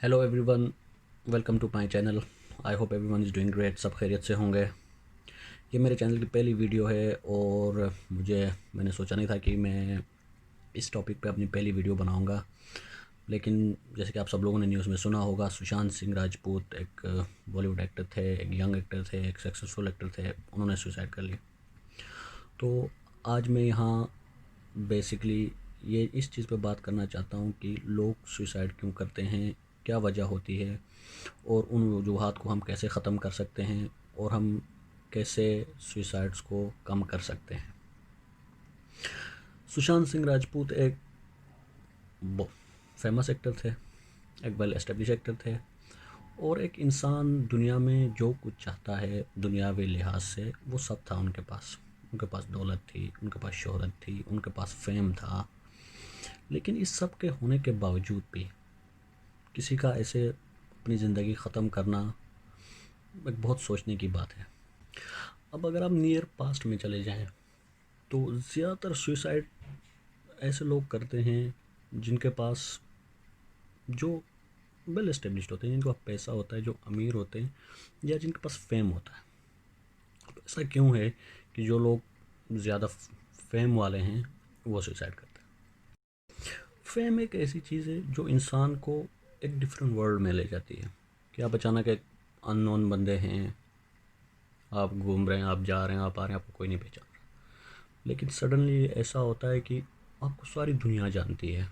Hello everyone, welcome to my channel. I hope everyone is doing great. सब खैरियत से होंगे। ये मेरे चैनल की पहली वीडियो है और मैंने सोचा नहीं था कि मैं इस टॉपिक पे अपनी पहली वीडियो बनाऊंगा। लेकिन जैसे कि आप सब लोगों ने न्यूज़ में सुना होगा, सुशांत सिंह राजपूत एक बॉलीवुड एक्टर थे, एक यंग एक्टर थे, एक सक्सेसफुल एक्टर थे। उन्होंने सुसाइड कर लिया। तो आज मैं यहाँ बेसिकली ये इस चीज़ पे बात करना चाहता हूँ कि लोग सुसाइड क्यों करते हैं, क्या वजह होती है और उन वजूहात को हम कैसे ख़त्म कर सकते हैं और हम कैसे सुसाइड्स को कम कर सकते हैं। सुशांत सिंह राजपूत एक फेमस एक्टर थे, एक वेल एस्टेब्लिश एक्टर थे और एक इंसान दुनिया में जो कुछ चाहता है दुनियावी लिहाज से वो सब था उनके पास। उनके पास दौलत थी, उनके पास शोहरत थी, उनके पास फेम था। लेकिन इस सब के होने के बावजूद भी किसी का ऐसे अपनी ज़िंदगी ख़त्म करना एक बहुत सोचने की बात है। अब अगर आप नियर पास्ट में चले जाएं तो ज़्यादातर सुसाइड ऐसे लोग करते हैं जिनके पास जो वेल एस्टेब्लिश्ड होते हैं, जिनके पास पैसा होता है, जो अमीर होते हैं या जिनके पास फेम होता है। तो ऐसा क्यों है कि जो लोग ज़्यादा फेम वाले हैं वो सुसाइड करते हैं? फेम एक ऐसी चीज़ है जो इंसान को एक डिफरेंट वर्ल्ड में ले जाती है कि आप अचानक एक अननोन बंदे हैं, आप घूम रहे हैं, आप जा रहे हैं, आप आ रहे हैं, आपको कोई नहीं पहचान रहा। लेकिन सडनली ऐसा होता है कि आपको सारी दुनिया जानती है,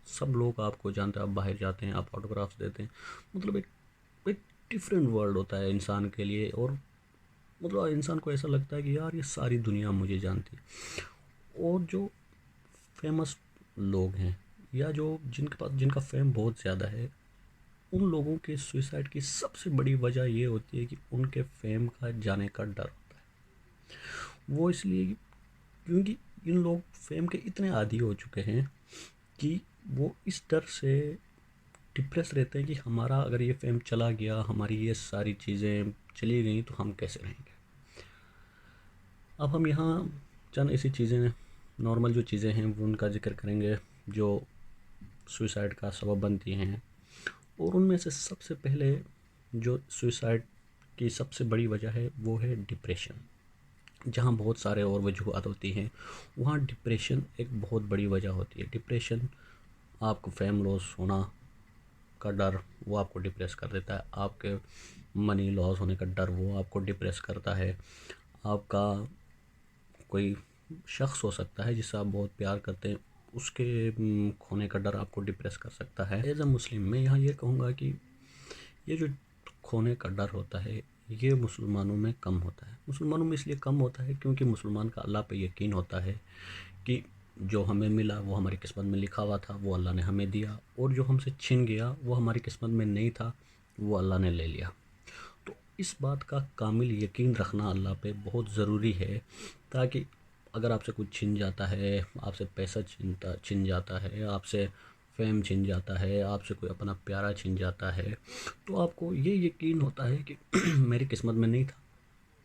सब लोग आपको जानते हैं, आप बाहर जाते हैं, आप ऑटोग्राफ्स देते हैं। मतलब एक डिफरेंट वर्ल्ड होता है इंसान के लिए। और मतलब इंसान को ऐसा लगता है कि यार ये सारी दुनिया मुझे जानती है। और जो फेमस लोग हैं या जो जिनके पास जिनका फेम बहुत ज़्यादा है, उन लोगों के सुसाइड की सबसे बड़ी वजह ये होती है कि उनके फेम का जाने का डर होता है। वो इसलिए क्योंकि इन लोग फेम के इतने आदी हो चुके हैं कि वो इस डर से डिप्रेस रहते हैं कि हमारा अगर ये फेम चला गया, हमारी ये सारी चीज़ें चली गई तो हम कैसे रहेंगे। अब हम यहाँ चंद ऐसी चीज़ें, नॉर्मल जो चीज़ें हैं वो उनका जिक्र करेंगे जो सुसाइड का सबब बनती हैं। और उनमें से सबसे पहले जो सुसाइड की सबसे बड़ी वजह है वो है डिप्रेशन। जहाँ बहुत सारे और वजूहत होती हैं, वहाँ डिप्रेशन एक बहुत बड़ी वजह होती है। डिप्रेशन, आपको फेम लॉस होना का डर वो आपको डिप्रेस कर देता है। आपके मनी लॉस होने का डर वो आपको डिप्रेस करता है। आपका कोई शख्स हो सकता है जिससे आप बहुत प्यार करते हैं, उसके खोने का डर आपको डिप्रेस कर सकता है। एज अ मुस्लिम मैं यहाँ ये कहूँगा कि ये जो खोने का डर होता है ये मुसलमानों में कम होता है। मुसलमानों में इसलिए कम होता है क्योंकि मुसलमान का अल्लाह पे यकीन होता है कि जो हमें मिला वो हमारी किस्मत में लिखा हुआ था, वो अल्लाह ने हमें दिया, और जो हमसे छिन गया वो हमारी किस्मत में नहीं था, वो अल्लाह ने ले लिया। तो इस बात का कामिल यकीन रखना अल्लाह पे बहुत ज़रूरी है, ताकि अगर आपसे कुछ छिन जाता है, आपसे पैसा छिन जाता है, आपसे फेम छिन जाता है, आपसे कोई अपना प्यारा छिन जाता है, तो आपको ये यकीन होता है कि मेरी किस्मत में नहीं था,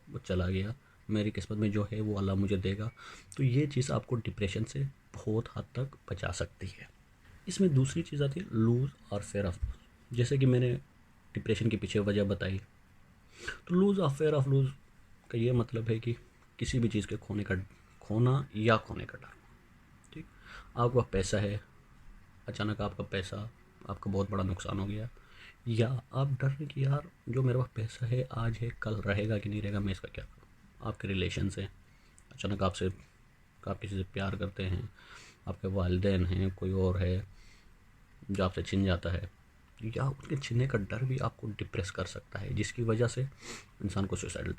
वो चला गया, मेरी किस्मत में जो है वो अल्लाह मुझे देगा। तो ये चीज़ आपको डिप्रेशन से बहुत हद तक बचा सकती है। इसमें दूसरी चीज़ आती है लूज़ और फेयर ऑफ लूज़। जैसे कि मैंने डिप्रेशन के पीछे वजह बताई, तो लूज़ और फेयर ऑफ लूज़ का ये मतलब है कि किसी भी चीज़ के खोना या खोने का डर। ठीक, आपके पास पैसा है, अचानक आपका पैसा, आपका बहुत बड़ा नुकसान हो गया, या आप डर रहे कि यार जो मेरे पास पैसा है आज है, कल रहेगा कि नहीं रहेगा, मैं इसका क्या करूँ। आपके रिलेशन से अचानक आप किसी से प्यार करते हैं, आपके वालिदैन हैं, कोई और है जो आपसे छिन जाता है, या उसके छीनने का डर भी आपको डिप्रेस कर सकता है, जिसकी वजह से इंसान को सुसाइडल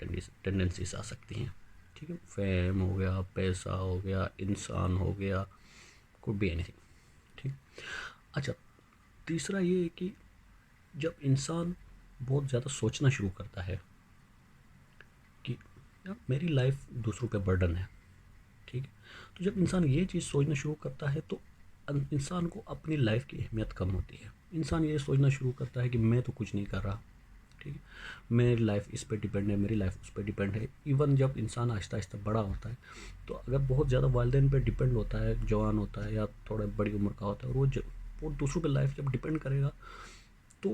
टेंडेंसीज आ सकती हैं। ठीक है, फेम हो गया, पैसा हो गया, इंसान हो गया, कुड बी एनीथिंग। ठीक। अच्छा, तीसरा ये है कि जब इंसान बहुत ज़्यादा सोचना शुरू करता है कि यार मेरी लाइफ दूसरों पे बर्डन है। ठीक है, तो जब इंसान ये चीज़ सोचना शुरू करता है तो इंसान को अपनी लाइफ की अहमियत कम होती है। इंसान ये सोचना शुरू करता है कि मैं तो कुछ नहीं कर रहा। ठीक है, मेरी लाइफ इस पर डिपेंड है, मेरी लाइफ उस पर डिपेंड है। इवन जब इंसान आहिस्ता आहिस्ता बड़ा होता है तो अगर बहुत ज़्यादा वालदेन पे डिपेंड होता है, जवान होता है या थोड़ा बड़ी उम्र का होता है, और वो दूसरों पे लाइफ जब डिपेंड करेगा तो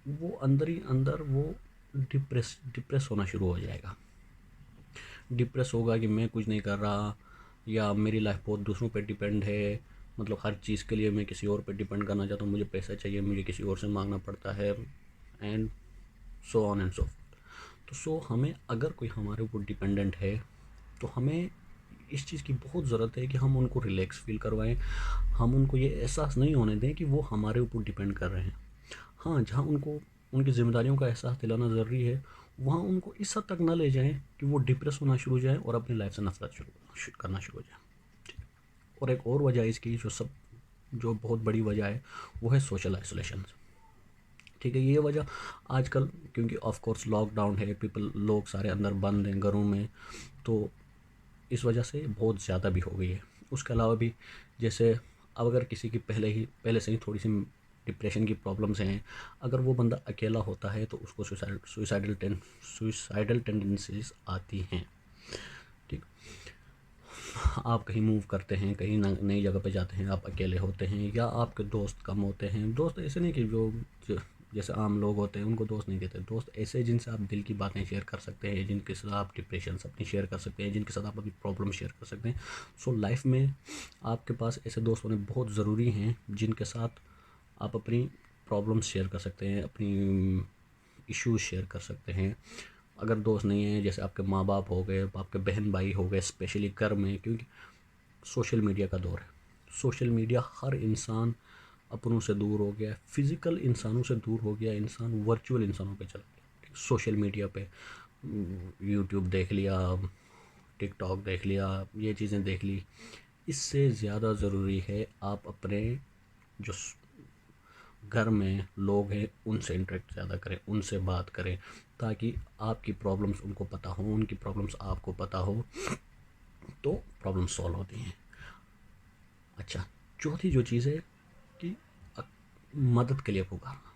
वो अंदर ही अंदर वो डिप्रेस होना शुरू हो जाएगा। डिप्रेस होगा कि मैं कुछ नहीं कर रहा, या मेरी लाइफ बहुत दूसरों पे डिपेंड है, मतलब हर चीज़ के लिए मैं किसी और पे डिपेंड करना चाहता हूँ, मुझे पैसा चाहिए, मुझे किसी और से मांगना पड़ता है, and so on and so. तो हमें अगर कोई हमारे ऊपर डिपेंडेंट है तो हमें इस चीज़ की बहुत ज़रूरत है कि हम उनको रिलैक्स फील करवाएं। हम उनको ये एहसास नहीं होने दें कि वो हमारे ऊपर डिपेंड कर रहे हैं। हाँ, जहाँ उनको उनकी ज़िम्मेदारियों का एहसास दिलाना ज़रूरी है, वहाँ उनको इस हद तक ना ले जाएं कि वो डिप्रेस होना शुरू हो जाए और अपनी लाइफ से नफरत करना शुरू हो जाए। और एक और वजह इसकी जो बहुत बड़ी वजह है, वो है सोशल आइसोलेशन। ठीक है, ये वजह आजकल, क्योंकि ऑफ कोर्स लॉकडाउन है, लोग सारे अंदर बंद हैं घरों में, तो इस वजह से बहुत ज़्यादा भी हो गई है। उसके अलावा भी, जैसे अब अगर किसी की पहले से ही थोड़ी सी डिप्रेशन की प्रॉब्लम्स हैं, अगर वो बंदा अकेला होता है तो उसको सुसाइडल टेंडेंसीज आती हैं। ठीक, आप कहीं मूव करते हैं, कहीं नई जगह पे जाते हैं, आप अकेले होते हैं, या आपके दोस्त कम होते हैं। दोस्त ऐसे नहीं कि जो जैसे आम लोग होते हैं उनको दोस्त नहीं कहते, दोस्त ऐसे जिनसे आप दिल की बातें शेयर कर सकते हैं, जिनके साथ आप डिप्रेशन अपनी शेयर कर सकते हैं, जिनके साथ आप अपनी प्रॉब्लम शेयर कर सकते हैं। सो लाइफ में आपके पास ऐसे दोस्त होने बहुत ज़रूरी हैं जिनके साथ आप अपनी प्रॉब्लम्स शेयर कर सकते हैं, अपनी इश्यूज शेयर कर सकते हैं। अगर दोस्त नहीं है, जैसे आपके माँ बाप हो गए, आपके बहन भाई हो गए, स्पेशली घर में, क्योंकि सोशल मीडिया का दौर है। सोशल मीडिया, हर इंसान अपनों से दूर हो गया, फिज़िकल इंसानों से दूर हो गया, इंसान वर्चुअल इंसानों पे चला गया। सोशल मीडिया पे यूट्यूब देख लिया, टिकटॉक देख लिया, ये चीज़ें देख ली। इससे ज़्यादा ज़रूरी है आप अपने जो घर में लोग हैं उनसे इंटरेक्ट ज़्यादा करें, उनसे बात करें, ताकि आपकी प्रॉब्लम्स उनको पता हो, उनकी प्रॉब्लम्स आपको पता हो, तो प्रॉब्लम सॉल्व होती हैं। अच्छा, चौथी जो चीज़ है कि मदद के लिए पुकारना।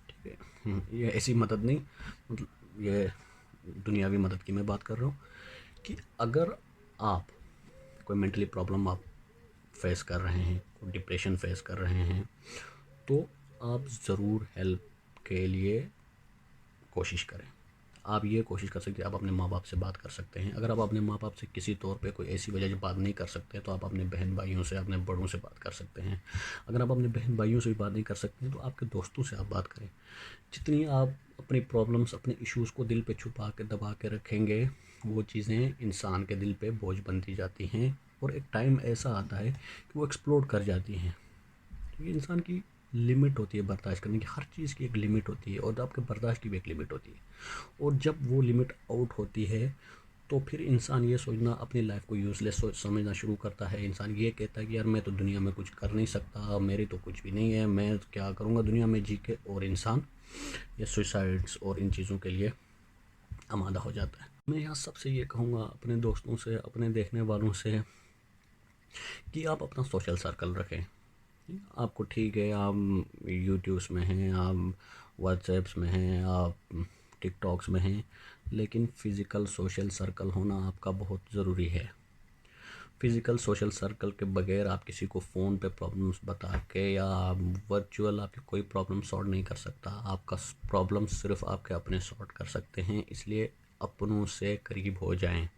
ठीक है, ये ऐसी मदद नहीं, मतलब ये दुनियावी मदद की मैं बात कर रहा हूँ, कि अगर आप कोई मेंटली प्रॉब्लम आप फेस कर रहे हैं, कोई डिप्रेशन फेस कर रहे हैं, तो आप ज़रूर हेल्प के लिए कोशिश करें। आप ये कोशिश कर सकते हैं, आप अपने माँ बाप से बात कर सकते हैं। अगर आप अपने माँ बाप से किसी तौर पे कोई ऐसी वजह से बात नहीं कर सकते, तो आप अपने बहन भाइयों से, अपने बड़ों से बात कर सकते हैं। अगर आप अपने बहन भाइयों से भी बात नहीं कर सकते हैं, तो आपके दोस्तों से आप बात करें। जितनी आप अपनी प्रॉब्लम्स, अपने इश्यूज़ को दिल पे छुपा के दबा के रखेंगे, वो चीज़ें इंसान के दिल पे बोझ बनती जाती हैं, और एक टाइम ऐसा आता है कि वो एक्सप्लोड कर जाती हैं। क्योंकि इंसान की लिमिट होती है बर्दाश्त करने की, हर चीज़ की एक लिमिट होती है, और आपके बर्दाश्त की भी एक लिमिट होती है। और जब वो लिमिट आउट होती है, तो फिर इंसान ये सोचना, अपनी लाइफ को यूज़लेस समझना शुरू करता है। इंसान ये कहता है कि यार मैं तो दुनिया में कुछ कर नहीं सकता, मेरी तो कुछ भी नहीं है, मैं क्या करूँगा दुनिया में जी के, और इंसान ये सुसाइड्स और इन चीज़ों के लिए आमादा हो जाता है। मैं यहाँ सबसे ये कहूँगा, अपने दोस्तों से, अपने देखने वालों से, कि आप अपना सोशल सर्कल रखें। आपको ठीक है, आप यूट्यूब्स में हैं, आप व्हाट्सएप्स में हैं, आप टिकटॉक्स में हैं, लेकिन फ़िज़िकल सोशल सर्कल होना आपका बहुत ज़रूरी है। फ़िज़िकल सोशल सर्कल के बगैर आप किसी को फ़ोन पे प्रॉब्लम्स बता के, या वर्चुअल आपकी कोई प्रॉब्लम सॉल्व नहीं कर सकता। आपका प्रॉब्लम सिर्फ आपके अपने सॉल्व कर सकते हैं, इसलिए अपनों से करीब हो जाएं।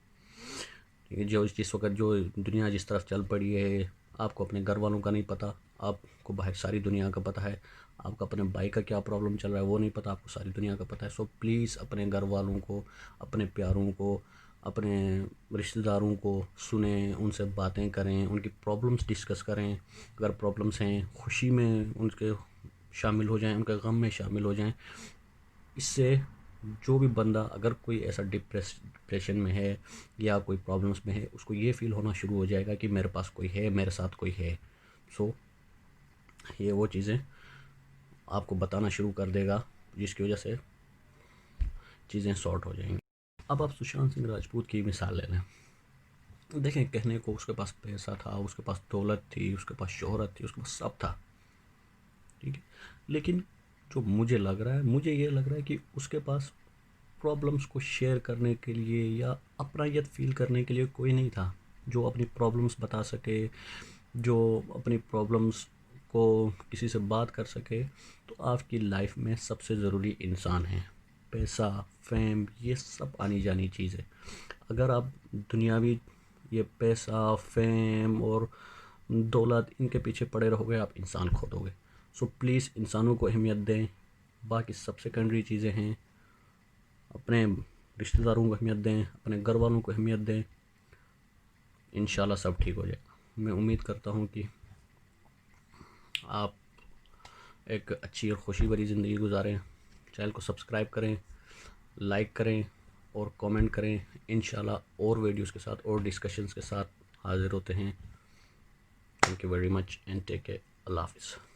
जो जिस वक्त जो दुनिया जिस तरफ चल पड़ी है, आपको अपने घर वालों का नहीं पता, आपको बाहर सारी दुनिया का पता है। आपको अपने भाई का क्या प्रॉब्लम चल रहा है वो नहीं पता, आपको सारी दुनिया का पता है। सो प्लीज़ अपने घर वालों को, अपने प्यारों को, अपने रिश्तेदारों को सुने, उनसे बातें करें, उनकी प्रॉब्लम्स डिस्कस करें। अगर प्रॉब्लम्स हैं, खुशी में उनके शामिल हो जाएं, उनके गम में शामिल हो जाएं। इससे जो भी बंदा, अगर कोई ऐसा डिप्रेशन में है या कोई प्रॉब्लम्स में है, उसको ये फील होना शुरू हो जाएगा कि मेरे पास कोई है, मेरे साथ कोई है। सो ये वो चीज़ें आपको बताना शुरू कर देगा, जिसकी वजह से चीज़ें सॉर्ट हो जाएंगी। अब आप सुशांत सिंह राजपूत की मिसाल ले लें। देखें, कहने को उसके पास पैसा था, उसके पास दौलत थी, उसके पास शोहरत थी, उसके पास सब था, ठीक है, लेकिन जो मुझे ये लग रहा है कि उसके पास प्रॉब्लम्स को शेयर करने के लिए या अपनायत फील करने के लिए कोई नहीं था, जो अपनी प्रॉब्लम्स बता सके, जो अपनी प्रॉब्लम्स आपको किसी से बात कर सके, तो आपकी लाइफ में सबसे ज़रूरी इंसान है। पैसा, फेम, ये सब आनी जानी चीज़ है। अगर आप दुनियावी ये पैसा, फेम और दौलत इनके पीछे पड़े रहोगे, आप इंसान खो दोगे। सो प्लीज़ इंसानों को अहमियत दें, बाकी सब सेकेंडरी चीज़ें हैं। अपने रिश्तेदारों को अहमियत दें, अपने घर वालों को अहमियत दें, इंशाल्लाह सब ठीक हो जाएगा। मैं उम्मीद करता हूँ कि आप एक अच्छी और खुशी भरी ज़िंदगी गुजारें। चैनल को सब्सक्राइब करें, लाइक करें और कमेंट करें। इंशाल्लाह और वीडियोस के साथ और डिस्कशंस के साथ हाज़िर होते हैं। Thank you very much and take care. अल्लाह हाफ़िज़।